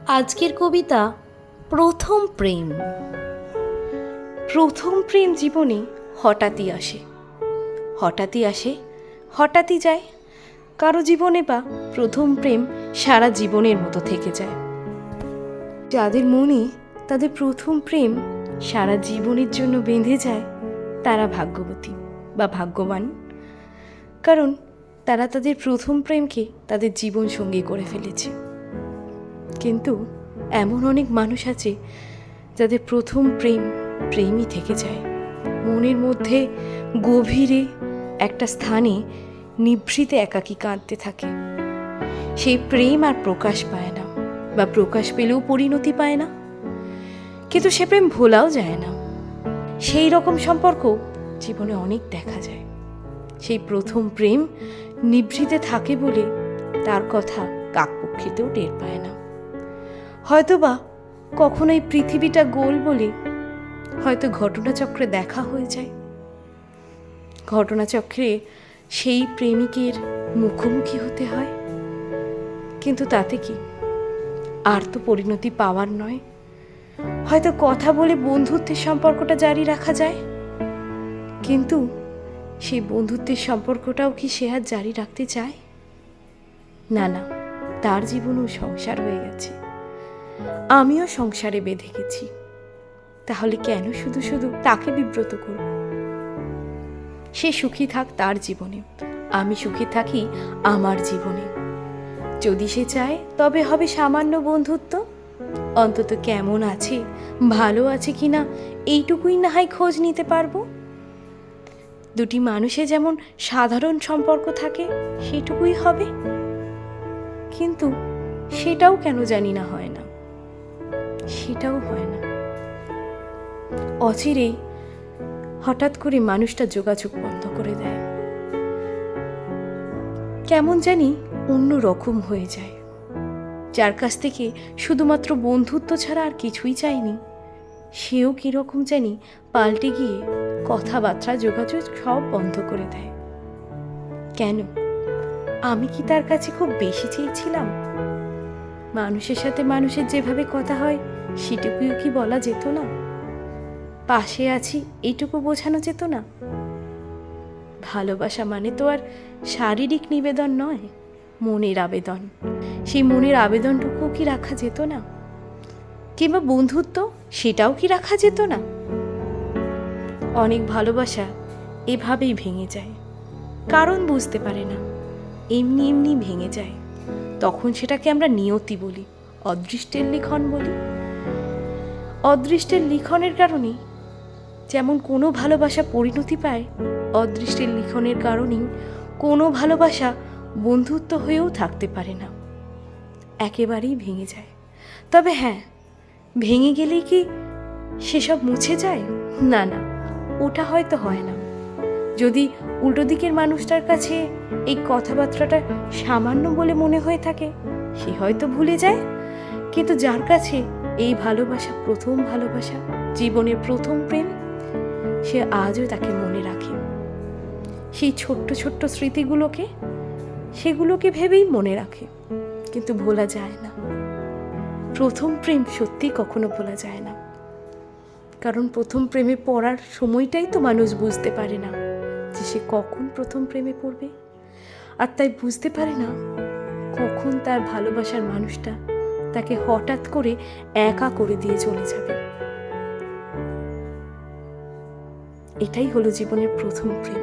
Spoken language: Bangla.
আজকের কবিতা প্রথম প্রেম। প্রথম প্রেম জীবনে হঠাৎই আসে, হঠাৎই যায়। কারো জীবনে বা প্রথম প্রেম সারা জীবনের মতো থেকে যায়। যাদের মনে তাদের প্রথম প্রেম সারা জীবনের জন্য বেঁধে যায়, তারা ভাগ্যবতী বা ভাগ্যবান। কারণ তারা তাদের প্রথম প্রেমকে তাদের জীবন সঙ্গী করে ফেলেছে। কিন্তু এমন অনেক মানুষ আছে যাদের প্রথম প্রেমই থেকে যায়, মনের মধ্যে গভীরে একটা স্থানে নিভৃতে একাকী কাঁদতে থাকে। সেই প্রেম আর প্রকাশ পায় না, বা প্রকাশ পেলেও পরিণতি পায় না। কিন্তু সে প্রেম ভোলাও যায় না। সেই রকম সম্পর্ক জীবনে অনেক দেখা যায়। সেই প্রথম প্রেম নিভৃতে থাকে বলে তার কথা কাকপক্ষীতেও টের পায় না। হয়তোবা কখনো এই পৃথিবীটা গোল বলে হয়তো ঘটনাচক্রে দেখা হয়ে যায়। ঘটনাচক্রে সেই প্রেমিকের মুখোমুখি হতে হয়। কিন্তু তাতে কি, আর তো পরিণতি পাওয়ার নয়। হয়তো কথা বলে বন্ধুত্বের সম্পর্কটা জারি রাখা যায়, কিন্তু সেই বন্ধুত্বের সম্পর্কটাও কি সে আর জারি রাখতে চায়? না, তার জীবনেও সংসার হয়ে গেছে, আমিও সংসারে বেঁধে গেছি। তাহলে কেন শুধু শুধু তাকে বিব্রত করব? সে সুখী থাক তার জীবনে, আমি সুখী থাকি আমার জীবনে। যদি সে চায় তবে হবে সামান্য বন্ধুত্ব। অন্তত কেমন আছে, ভালো আছে কিনা এইটুকুই না হয় খোঁজ নিতে পারবো। দুটি মানুষে যেমন সাধারণ সম্পর্ক থাকে সেটুকুই হবে। কিন্তু সেটাও কেন জানি না হয় না, সেটাও হয় না। অচিরেই হঠাৎ করে মানুষটা যোগাযোগ বন্ধ করে দেয়, কেমন জানি অন্য রকম হয়ে যায়। যার কাছ থেকে শুধুমাত্র বন্ধুত্ব ছাড়া আর কিছুই চাইনি, সেও কিরকম জানি পাল্টে গিয়ে কথাবার্তা যোগাযোগ সব বন্ধ করে দেয়। কেন? আমি কি তার কাছে খুব বেশি চেয়েছিলাম? মানুষের সাথে মানুষের যেভাবে কথা হয় সেটুকুও কি বলা যেত না? পাশে আছি এইটুকু বোঝানো যেত না? ভালোবাসা মানে তো আর শারীরিক নিবেদন নয়, মনের আবেদন। সেই মনের আবেদনটুকু কি রাখা যেত না? কিংবা বন্ধুত্ব, সেটাও কি রাখা যেত না? অনেক ভালোবাসা এভাবেই ভেঙে যায়, কারণ বুঝতে পারে না, এমনি ভেঙে যায়। তখন সেটাকে আমরা নিয়তি বলি, অদৃষ্টের লিখন বলি। অদৃষ্টের লিখনের কারণেই যেমন কোনো ভালোবাসা পরিণতি পায়, অদৃষ্টের লিখনের কারণেই কোনো ভালোবাসা বন্ধুত্ব হয়েও থাকতে পারে না, একেবারেই ভেঙে যায়। তবে হ্যাঁ, ভেঙে গেলেই কি সেসব মুছে যায়? না, ওটা হয়তো হয় না। যদি উল্টো দিকের মানুষটার কাছে এই কথাবার্তাটা সামান্য বলে মনে হয়ে থাকে, সে হয়তো ভুলে যায়। কিন্তু যার কাছে এই ভালোবাসা প্রথম ভালোবাসা, জীবনের প্রথম প্রেম, সে আজও তাকে মনে রাখে। সেই ছোট্ট ছোট্ট স্মৃতিগুলোকে, সেগুলোকে ভেবেই মনে রাখে, কিন্তু ভোলা যায় না। প্রথম প্রেম সত্যি কখনো ভোলা যায় না। কারণ প্রথম প্রেমে পড়ার সময়টাই তো মানুষ বুঝতে পারে না যে সে কখন প্রথম প্রেমে পড়বে। আর তাই বুঝতে পারে না কখন তার ভালোবাসার মানুষটা তাকে হঠাৎ করে একা করে দিয়ে চলে যাবে। এটাই হলো জীবনের প্রথম প্রেম।